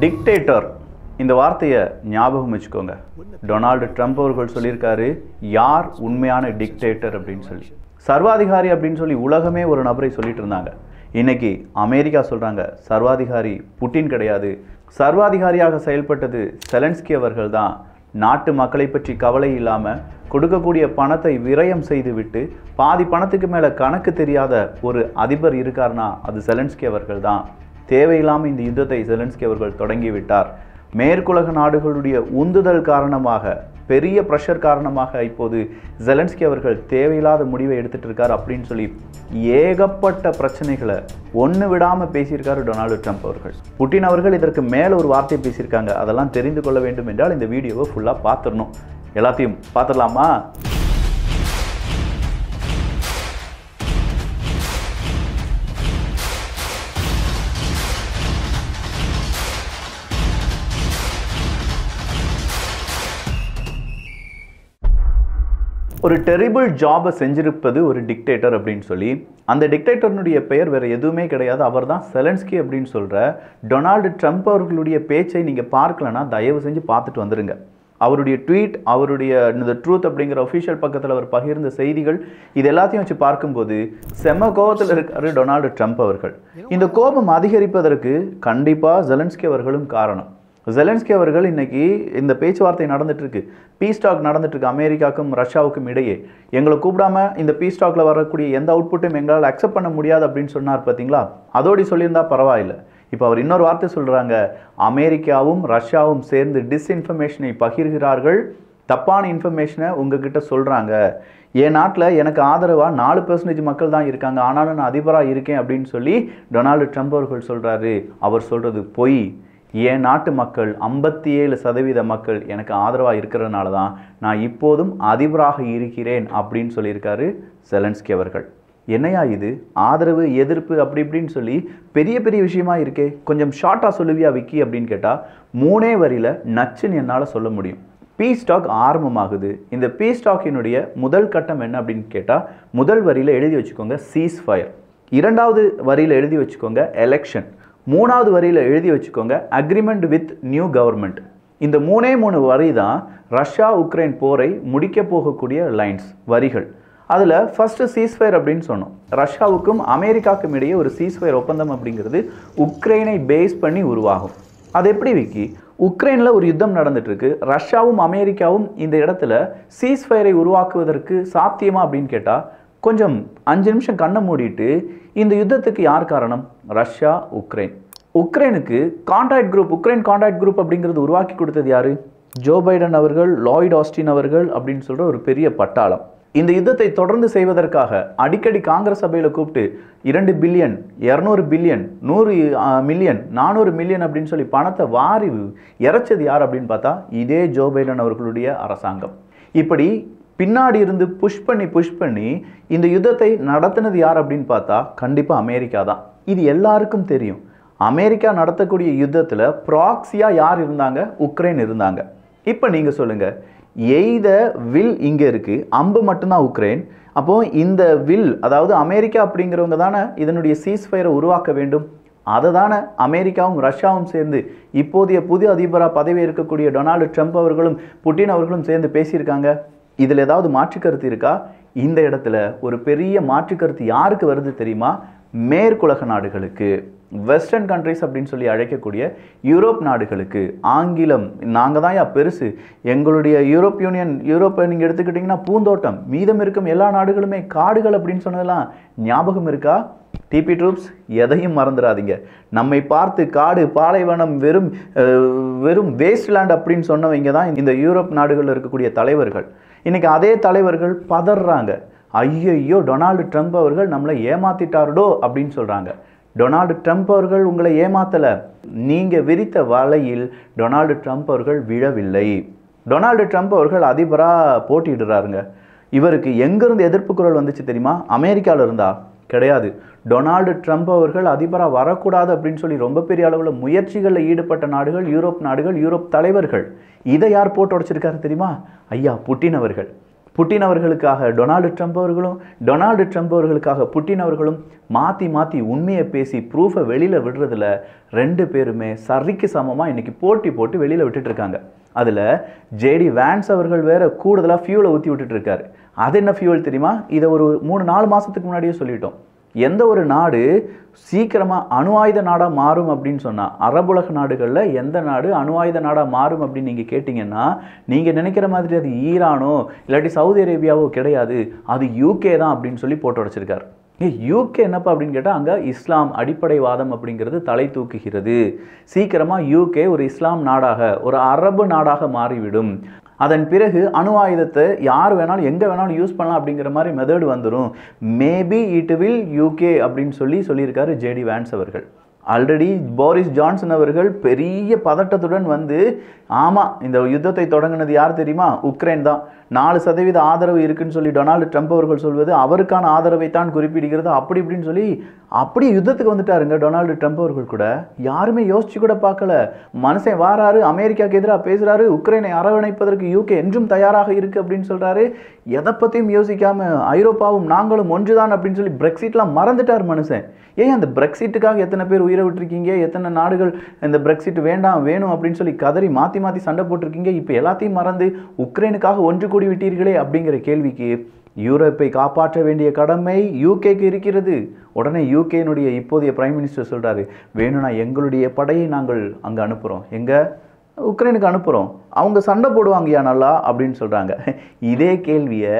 Dictator இந்த வார்த்தையை ஞாபகம் வச்சுக்கோங்க. டொனால்டு ட்ரம்ப் அவர்கள் சொல்லியிருக்காரு, யார் உண்மையான டிக்டேட்டர் அப்படின்னு சொல்லி. சர்வாதிகாரி அப்படின்னு சொல்லி உலகமே ஒரு நபரை சொல்லிட்டு இருந்தாங்க. இன்னைக்கு அமெரிக்கா சொல்றாங்க சர்வாதிகாரி புட்டின் கிடையாது, சர்வாதிகாரியாக செயல்பட்டது செலன்ஸ்கி அவர்கள் தான். நாட்டு மக்களை பற்றி கவலை இல்லாமல் கொடுக்கக்கூடிய பணத்தை விரயம் செய்துவிட்டு பாதி பணத்துக்கு மேலே கணக்கு தெரியாத ஒரு அதிபர் இருக்கார்னா அது செலன்ஸ்கி அவர்கள் தான். தேவையில்லாமல் இந்த யுத்தத்தை செலன்ஸ்கி அவர்கள் தொடங்கிவிட்டார். மேற்குலக நாடுகளுடைய உந்துதல் காரணமாக, பெரிய ப்ரெஷர் காரணமாக இப்போது செலன்ஸ்கி அவர்கள் தேவையில்லாத முடிவை எடுத்துகிட்டு இருக்கார் அப்படின்னு சொல்லி ஏகப்பட்ட பிரச்சனைகளை ஒன்று விடாமல் பேசியிருக்காரு டொனால்டு ட்ரம்ப் அவர்கள். புட்டின் அவர்கள் இதற்கு மேலே ஒரு வார்த்தையை பேசியிருக்காங்க. அதெல்லாம் தெரிந்து கொள்ள வேண்டும் என்றால் இந்த வீடியோவை ஃபுல்லாக பார்த்துடணும். எல்லாத்தையும் பார்த்துடலாமா? ஒரு டெரிபிள் ஜாபை செஞ்சிருப்பது ஒரு டிக்டேட்டர் அப்படின்னு சொல்லி, அந்த டிக்டேட்டர்னுடைய பெயர் வேறு எதுவுமே கிடையாது, அவர் தான் செலன்ஸ்கி அப்படின்னு சொல்கிற டொனால்டு ட்ரம்ப் அவர்களுடைய பேச்சை நீங்கள் பார்க்கலன்னா தயவு செஞ்சு பார்த்துட்டு வந்துடுங்க. அவருடைய ட்வீட், அவருடைய இந்த ட்ரூத் அப்படிங்கிற ஒஃபிஷியல் பக்கத்தில் அவர் பகிர்ந்த செய்திகள், இது எல்லாத்தையும் வச்சு பார்க்கும்போது செம்ம கோபத்தில் இருக்காரு டொனால்டு ட்ரம்ப் அவர்கள். இந்த கோபம் அதிகரிப்பதற்கு கண்டிப்பாக செலன்ஸ்கி அவர்களும் காரணம். செலன்ஸ்கி அவர்கள் இன்னைக்கு இந்த பேச்சுவார்த்தை நடந்துட்டு இருக்கு, பீஸ் டாக் நடந்துட்டு இருக்கு அமெரிக்காவுக்கும் ரஷ்யாவுக்கும் இடையே. எங்களை கூப்பிடாம இந்த பீஸ் டாக்ல வரக்கூடிய எந்த அவுட்புட்டும் எங்களால் அக்செப்ட் பண்ண முடியாது அப்படின்னு சொன்னார் பார்த்தீங்களா? அதோடு சொல்லியிருந்தா பரவாயில்லை. இப்போ அவர் இன்னொரு வார்த்தை சொல்றாங்க, அமெரிக்காவும் ரஷ்யாவும் சேர்ந்து டிஸ்இன்ஃபர்மேஷனை பகிர்கிறார்கள், தப்பான இன்ஃபர்மேஷனை உங்ககிட்ட சொல்றாங்க. என் நாட்டில் எனக்கு ஆதரவாக 4% மக்கள் தான் இருக்காங்க, ஆனாலும் நான் அதிபராக இருக்கேன் அப்படின்னு சொல்லி டொனால்டு ட்ரம்ப் அவர்கள் சொல்றாரு. அவர் சொல்றது பொய். என் நாட்டு மக்கள் 57% மக்கள் எனக்கு ஆதரவாக இருக்கிறதுனால தான் நான் இப்போதும் அதிபராக இருக்கிறேன் அப்படின்னு சொல்லியிருக்காரு செலன்ஸ்கி அவர்கள். என்னையா இது ஆதரவு எதிர்ப்பு அப்படி இப்படின்னு சொல்லி பெரிய பெரிய விஷயமா இருக்கே, கொஞ்சம் ஷார்ட்டாக சொல்லுவியா விக்கி அப்படின்னு கேட்டால் 3 வரியில் நச்சுன்னு என்னால் சொல்ல முடியும். பீஸ் டாக் ஆரம்பமாகுது. இந்த பீஸ் டாக்கினுடைய முதல் கட்டம் என்ன அப்படின்னு கேட்டால், முதல் வரியில் எழுதி வச்சுக்கோங்க சீஸ் ஃபயர், 2வது வரியில் எழுதி வச்சுக்கோங்க எலெக்ஷன், 3வது வரியில் எழுதி வச்சுக்கோங்க அக்ரிமெண்ட் வித் நியூ கவர்மெண்ட். இந்த 3 வரி தான் ரஷ்யா உக்ரைன் போரை முடிக்க போகக்கூடிய லைன்ஸ், வரிகள். அதில் ஃபர்ஸ்ட் சீஸ்ஃபயர் அப்படின்னு சொன்னோம். ரஷ்யாவுக்கும் அமெரிக்காவுக்கும் இடையே ஒரு சீஸ்ஃபயர் ஒப்பந்தம் அப்படிங்கிறது உக்ரைனை பேஸ் பண்ணி உருவாகும். அது எப்படி விக்கி? உக்ரைனில் ஒரு யுத்தம் நடந்துட்டு இருக்கு, ரஷ்யாவும் அமெரிக்காவும் இந்த இடத்துல சீஸ்ஃபயரை உருவாக்குவதற்கு சாத்தியமா அப்படின்னு கேட்டால் கொஞ்சம் 5 நிமிஷம் கண்ணை மூடிட்டு, இந்த யுத்தத்துக்கு யார் காரணம்? Russia Ukraine. உக்ரைனுக்கு contract group, Ukraine contract group அப்படிங்கிறது உருவாக்கி கொடுத்தது யாரு? ஜோ பைடன் அவர்கள், லாய்ட் ஆஸ்டின் அவர்கள் அப்படின்னு சொல்கிற ஒரு பெரிய பட்டாளம். இந்த யுத்தத்தை தொடர்ந்து செய்வதற்காக அடிக்கடி காங்கிரஸ் சபையில் கூப்பிட்டு 2 பில்லியன் 200 பில்லியன் 100 மில்லியன் 400 மில்லியன் அப்படின்னு சொல்லி பணத்தை வாரி இறைச்சது யார் அப்படின்னு பார்த்தா இதே ஜோ பைடன் அவர்களுடைய அரசாங்கம். இப்படி பின்னாடி இருந்து புஷ் பண்ணி இந்த யுத்தத்தை நடத்தினது யார் அப்படின்னு பார்த்தா கண்டிப்பாக அமெரிக்கா தான். இது எல்லாருக்கும் தெரியும். அமெரிக்கா நடத்தக்கூடிய யுத்தத்தில் ப்ராக்சியாக யார் இருந்தாங்க? உக்ரைன் இருந்தாங்க. இப்போ நீங்கள் சொல்லுங்கள், எய்த வில் இங்கே இருக்குது, அம்பு மட்டும்தான் உக்ரைன். அப்போது இந்த வில், அதாவது அமெரிக்கா அப்படிங்கிறவங்க தானே இதனுடைய சீஸ்ஃபயரை உருவாக்க வேண்டும். அதை தானே அமெரிக்காவும் ரஷ்யாவும் சேர்ந்து இப்போதைய புது அதிபராக பதவி இருக்கக்கூடிய டொனால்டு ட்ரம்ப் அவர்களும் புட்டின் அவர்களும் சேர்ந்து பேசியிருக்காங்க. இதில் ஏதாவது மாற்று கருத்து இருக்கா? இந்த இடத்துல ஒரு பெரிய மாற்று கருத்து யாருக்கு வருது தெரியுமா? மேற்குலக நாடுகளுக்கு, வெஸ்டர்ன் கண்ட்ரிஸ் அப்படின்னு சொல்லி அழைக்கக்கூடிய யூரோப் நாடுகளுக்கு. ஆங்கிலம் நாங்கள் தான் பெருசு, எங்களுடைய யூரோப் யூனியன், யூரோப்பை நீங்கள் எடுத்துக்கிட்டிங்கன்னா பூந்தோட்டம், மீதம் இருக்கும் எல்லா நாடுகளுமே காடுகள் அப்படின்னு சொன்னதெல்லாம் ஞாபகம் இருக்கா? டிபி ட்ரூப்ஸ், எதையும் மறந்துடாதீங்க. நம்மை பார்த்து காடு, பாலைவனம், வெறும் வேஸ்ட்லேண்ட் அப்படின்னு சொன்னவங்க தான் இந்த யூரோப் நாடுகளில் இருக்கக்கூடிய தலைவர்கள். இன்றைக்கி அதே தலைவர்கள் பதறாங்க, ஐயோ டொனால்டு ட்ரம்ப் அவர்கள் நம்மளை ஏமாத்திட்டாருடோ அப்படின்னு சொல்கிறாங்க. டொனால்டு ட்ரம்ப் அவர்கள் உங்களை ஏமாத்தலை, நீங்கள் விரித்த வலையில் டொனால்டு ட்ரம்ப் அவர்கள் விழவில்லை. டொனால்டு ட்ரம்ப் அவர்கள் அதிபராக போட்டியிடுறாருங்க. இவருக்கு எங்கேருந்து எதிர்ப்பு குரல் வந்துச்சு தெரியுமா? அமெரிக்காவில் இருந்தா கிடையாது. டொனால்டு ட்ரம்ப் அவர்கள் அதிபராக வரக்கூடாது அப்படின்னு சொல்லி ரொம்ப பெரிய அளவில் முயற்சிகளில் ஈடுபட்ட நாடுகள், யூரோப் நாடுகள், யூரோப் தலைவர்கள். இதை யார் போட்டு உடைச்சிருக்காரு தெரியுமா? ஐயா புட்டின் அவர்கள். புட்டின் அவர்களுக்காக டொனால்டு ட்ரம்ப் அவர்களும், டொனால்டு ட்ரம்ப் அவர்களுக்காக புட்டின் அவர்களும் மாற்றி மாற்றி உண்மையை பேசி ப்ரூஃபை வெளியில் விடுறதுல 2 பேருமே சரிக்கு சமமாக இன்றைக்கி போட்டி போட்டு வெளியில் விட்டுட்டு இருக்காங்க. அதில் ஜேடி வேன்ஸ் அவர்கள் வேற கூடுதலாக ஃபியூலை ஊற்றி விட்டுட்டு இருக்காரு. அது என்ன ஃபியூல் தெரியுமா? இதை ஒரு 3-4 மாதத்துக்கு முன்னாடியே சொல்லிட்டோம். எந்த ஒரு நாடு சீக்கிரமாக அணு ஆயுத நாடாக மாறும் அப்படின்னு சொன்னால், அரபுலக நாடுகளில் எந்த நாடு அணு ஆயுத நாடாக மாறும் அப்படின்னு நீங்கள் கேட்டிங்கன்னா, நீங்கள் நினைக்கிற மாதிரி அது ஈரானோ இல்லாட்டி சவுதி அரேபியாவோ கிடையாது, அது யூகே தான் அப்படின்னு சொல்லி போட்டு உடைச்சிருக்காரு. யூகே என்னப்பா அப்படின்னு கேட்டால், அங்கே இஸ்லாம் அடிப்படைவாதம் அப்படிங்கிறது தலை தூக்குகிறது. சீக்கிரமாக யூகே ஒரு இஸ்லாம் நாடாக, ஒரு அரபு நாடாக மாறிவிடும். அதன் பிறகு அணு ஆயுதத்தை யார் வேணாலும் எங்கே வேணாலும் யூஸ் பண்ணலாம் அப்படிங்கிற மாதிரி மெத்தட் வந்துடும். மேபி இட் வில் யூகே அப்படின்னு சொல்லியிருக்காரு ஜேடி வேன்ஸ் அவர்கள். ஆல்ரெடி போரிஸ் ஜான்சன் அவர்கள் பெரிய பதட்டத்துடன் வந்து, ஆமாம் இந்த யுத்தத்தை தொடங்கினது யார் தெரியுமா? உக்ரைன் தான். 4% ஆதரவு இருக்குன்னு சொல்லி டொனால்டு ட்ரம்ப் அவர்கள் சொல்வது அவருக்கான ஆதரவை தான் குறிப்பிடுகிறது, அப்படி இப்படின்னு சொல்லி அப்படியே யுத்தத்துக்கு வந்துட்டாருங்க டொனால்டு ட்ரம்ப் அவர்கள் கூட. யாருமே யோசிச்சு கூட பார்க்கல. மனுஷன் வாராரு, அமெரிக்காவுக்கு எதிராக பேசுகிறாரு, உக்ரைனை அரவணைப்பதற்கு யூகே என்றும் தயாராக இருக்குது அப்படின்னு சொல்கிறாரு. எதை பற்றியும் யோசிக்காமல் ஐரோப்பாவும் நாங்களும் ஒன்றுதான் அப்படின்னு சொல்லி பிரெக்சிட்லாம் மறந்துட்டார் மனுஷன். ஏன் அந்த பிரெக்சிட்டுக்காக எத்தனை பேர் உயிரை விட்டுருக்கீங்க, எத்தனை நாடுகள் இந்த பிரெக்சிட் வேண்டாம் வேணும் அப்படின்னு சொல்லி கதறி மாற்றி மாற்றி சண்டை போட்டிருக்கீங்க, இப்போ எல்லாத்தையும் மறந்து உக்ரைனுக்காக ஒன்று கூடி விட்டீர்களே அப்படிங்கிற கேள்விக்கு யூரோப்பை காப்பாற்ற வேண்டிய கடமை யூகேக்கு இருக்கிறது. உடனே யூகேனுடைய இப்போதைய பிரைம் மினிஸ்டர் சொல்கிறாரு, வேணும்னா எங்களுடைய படையை நாங்கள் அங்கே அனுப்புகிறோம், எங்கே உக்ரைனுக்கு அனுப்புகிறோம், அவங்க சண்டை போடுவாங்கயா நல்லா அப்படின்னு சொல்கிறாங்க. இதே கேள்வியை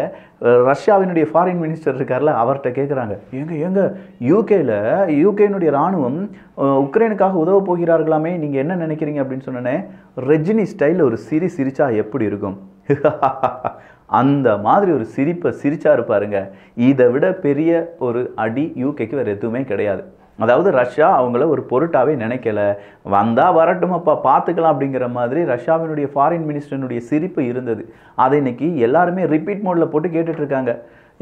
ரஷ்யாவினுடைய ஃபாரின் மினிஸ்டர் இருக்கார்ல அவர்கிட்ட கேட்குறாங்க. ஏங்க யூகேனுடைய இராணுவம் உக்ரைனுக்காக உதவ போகிறார்களாமே, நீங்கள் என்ன நினைக்கிறீங்க அப்படின்னு சொன்னோன்னே, ரஜினி ஸ்டைலில் ஒரு சிரிச்சா எப்படி இருக்கும் அந்த மாதிரி ஒரு சிரிப்பை சிரிச்சா இருப்பாருங்க. இதை விட பெரிய ஒரு அடி யூகேக்கு வேறு எதுவுமே கிடையாது. அதாவது ரஷ்யா அவங்கள ஒரு பொருட்டாவே நினைக்கல, வந்தால் வரட்டுமப்பா பார்த்துக்கலாம் அப்படிங்கிற மாதிரி ரஷ்யாவினுடைய ஃபாரின் மினிஸ்டருடைய சிரிப்பு இருந்தது. அதை இன்னைக்கு எல்லாருமே ரிப்பீட் மோடில் போட்டு கேட்டுட்ருக்காங்க.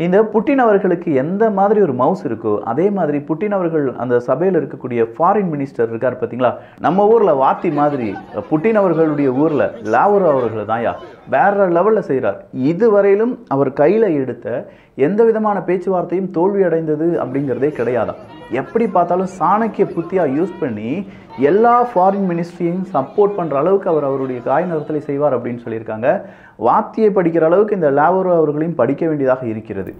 இந்த புட்டின் அவர்களுக்கு எந்த மாதிரி ஒரு மவுஸ் இருக்கோ அதே மாதிரி புட்டின் அவர்கள் அந்த சபையில் இருக்கக்கூடிய ஃபாரின் மினிஸ்டர் இருக்கார் பார்த்தீங்களா, நம்ம ஊரில் வாத்தி மாதிரி புட்டின் அவர்களுடைய ஊரில் லாவரோ அவர்கள் தான் வேற லெவலில் செய்கிறார். இதுவரையிலும் அவர் கையில் எடுத்த எந்த விதமான பேச்சுவார்த்தையும் தோல்வி அடைந்தது அப்படிங்கிறதே கிடையாதான். எப்படி பார்த்தாலும் சாணக்கிய புத்தியாக யூஸ் பண்ணி எல்லா ஃபாரின் மினிஸ்ட்ரியையும் சப்போர்ட் பண்ணுற அளவுக்கு அவர் அவருடைய காய் நகரத்தில் செய்வார் அப்படின்னு சொல்லியிருக்காங்க. வாத்தியை படிக்கிற அளவுக்கு இந்த லாவரோ அவர்களையும் படிக்க வேண்டியதாக இருக்கிறது.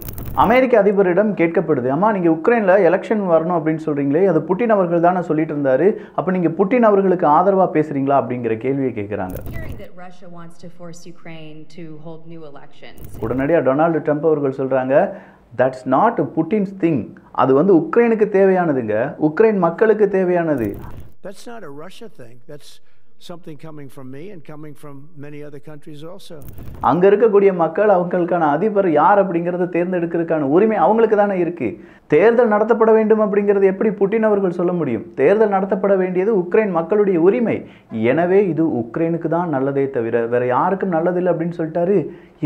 அமெரிக்க அதிபரிடம் கேட்கப்படுது, அம்மா நீங்கள் உக்ரைனில் எலெக்ஷன் வரணும் அப்படின்னு சொல்கிறீங்களே, அது புட்டின் அவர்கள் தானே சொல்லிட்டு இருந்தாரு, அப்போ நீங்கள் புட்டின் அவர்களுக்கு ஆதரவாக பேசுகிறீங்களா அப்படிங்கிற கேள்வியை கேட்குறாங்க. உடனடியாக டொனால்டு ட்ரம்ப் அவர்கள் சொல்கிறாங்க, தட்ஸ் நாட் புட்டின்ஸ் திங், அது வந்து உக்ரைனுக்கு தேவையானதுங்க, உக்ரைன் மக்களுக்கு தேவையானது. That's not a Russia thing. That's something coming from me and coming from many other countries also. அங்க இருக்கக்கூடிய மக்கள் அவங்களுக்கான அதிபர் யார் அப்படிங்கறத தேர்ந்தெடுக்கிறதுக்கான உரிமை அவங்களுக்கு தானே இருக்கு. தேர்தல் நடத்தப்பட வேண்டும் அப்படிங்கிறது எப்படி புட்டின் அவர்கள் சொல்ல முடியும்? தேர்தல் நடத்தப்பட வேண்டியது உக்ரைன் மக்களுடைய உரிமை. எனவே இது உக்ரைனுக்கு தான் நல்லதே தவிர வேற யாருக்கும் நல்லதில்லை அப்படின்னு சொல்லிட்டாரு.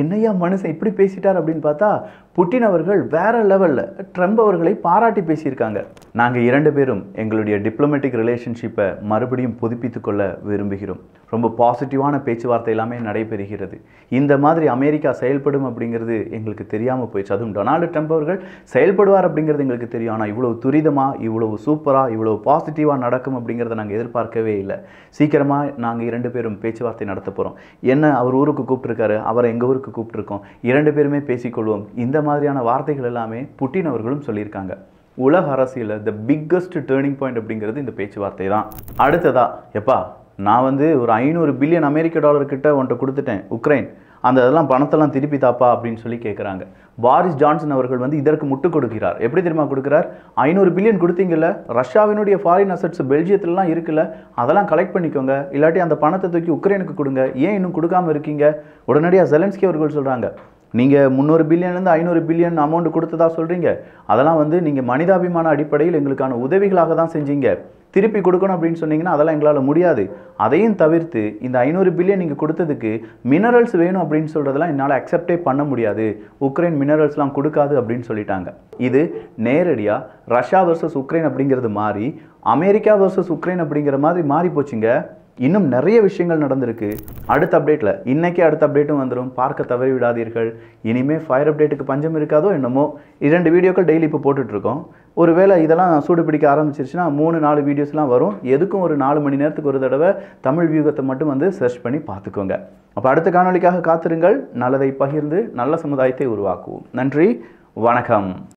என்னையா மனுஷன் இப்படி பேசிட்டார் அப்படின்னு பார்த்தா புட்டின் அவர்கள் வேற லெவலில் ட்ரம்ப் அவர்களை பாராட்டி பேசியிருக்காங்க. நாங்கள் 2 பேரும் எங்களுடைய டிப்ளமேட்டிக் ரிலேஷன்ஷிப்பை மறுபடியும் புதுப்பித்துக் கொள்ள விரும்புகிறோம். ரொம்ப பாசிட்டிவான பேச்சுவார்த்தை எல்லாமே நடைபெறுகிறது. இந்த மாதிரி அமெரிக்கா செயல்படும் அப்படிங்கிறது எங்களுக்கு தெரியாமல் போயிடுச்சு. அதுவும் டொனால்டு ட்ரம்ப் அவர்கள் செயல்படுவார் அப்படிங்கிறது எங்களுக்கு தெரியும். ஆனால் இவ்வளவு துரிதமாக, இவ்வளவு சூப்பராக, இவ்வளவு பாசிட்டிவாக நடக்கும் அப்படிங்கிறத நாங்கள் எதிர்பார்க்கவே இல்லை. சீக்கிரமாக நாங்கள் 2 பேரும் பேச்சுவார்த்தை நடத்த போகிறோம். என்ன அவர் ஊருக்கு கூப்பிட்டுருக்காரு, அவரை எங்கள் ஊருக்கு கூப்பிட்டுருக்கோம், 2 பேருமே பேசிக்கொள்வோம். இந்த மாதிரியான வார்த்தைகள் எல்லாமே புட்டின் அவர்களும் சொல்லியிருக்காங்க. உலக அரசியலில் த பிக்கஸ்ட் டேர்னிங் பாயிண்ட் அப்படிங்கிறது இந்த பேச்சுவார்த்தை தான். அடுத்ததா எப்பா நான் வந்து ஒரு 500 பில்லியன் அமெரிக்க டாலர் கிட்ட உன்ட்ட கொடுத்துட்டேன் உக்ரைன், அந்த இதெல்லாம் பணத்தெல்லாம் திருப்பி தாப்பா அப்படின்னு சொல்லி கேட்குறாங்க. பாரிஸ் ஜான்சன் அவர்கள் வந்து இதற்கு முட்டு கொடுக்கிறார். எப்படி தெரியுமா கொடுக்குறார்? 500 பில்லியன் கொடுத்தீங்கல்ல, ரஷ்யாவினுடைய ஃபாரின் அசட்ஸ் பெல்ஜியத்துலலாம் இருக்குல்ல, அதெல்லாம் கலெக்ட் பண்ணிக்கோங்க, இல்லாட்டி அந்த பணத்தை தூக்கி உக்ரைனுக்கு கொடுங்க, ஏன் இன்னும் கொடுக்காமல் இருக்கீங்க? உடனடியாக ஜெலன்ஸ்கி அவர்கள் சொல்கிறாங்க, நீங்கள் 300 பில்லியன்லேருந்து 500 பில்லியன் அமௌண்ட் கொடுத்ததா சொல்கிறீங்க, அதெல்லாம் வந்து நீங்கள் மனிதாபிமான அடிப்படையில் எங்களுக்கான உதவிகளாக தான் செஞ்சீங்க, திருப்பி கொடுக்கணும் அப்படின்னு சொன்னீங்கன்னா அதெல்லாம் எங்களால் முடியாது. அதையும் தவிர்த்து இந்த 500 பில்லியன் நீங்கள் கொடுத்ததுக்கு மினரல்ஸ் வேணும் அப்படின்னு சொல்கிறதெல்லாம் என்னால் அக்செப்டே பண்ண முடியாது, உக்ரைன் மினரல்ஸ்லாம் கொடுக்காது அப்படின்னு சொல்லிட்டாங்க. இது நேரடியாக ரஷ்யா வர்சஸ் உக்ரைன் அப்படிங்கிறது மாறி அமெரிக்கா வர்சஸ் உக்ரைன் அப்படிங்கிற மாதிரி மாறி போச்சுங்க. இன்னும் நிறைய விஷயங்கள் நடந்திருக்கு. அடுத்த அப்டேட்டில் இன்னைக்கே அடுத்த அப்டேட்டும் வந்துடும், பார்க்க தவறி விடாதீர்கள். இனிமேல் ஃபயர் அப்டேட்டுக்கு பஞ்சம் இருக்காதோ என்னமோ. 2 வீடியோக்கள் டெய்லி இப்போ போட்டுட்ருக்கோம். ஒருவேளை இதெல்லாம் சூடு பிடிக்க ஆரம்பிச்சிருச்சுன்னா 3-4 வீடியோஸ்லாம் வரும். எதுக்கும் ஒரு 4 மணி நேரத்துக்கு ஒரு தடவை தமிழ் வியூகத்தை மட்டும் வந்து சர்ச் பண்ணி பார்த்துக்கோங்க. அப்போ அடுத்த காணொலிக்காக காத்திருங்கள். நல்லதை பகிர்ந்து நல்ல சமுதாயத்தை உருவாக்குவோம். நன்றி, வணக்கம்.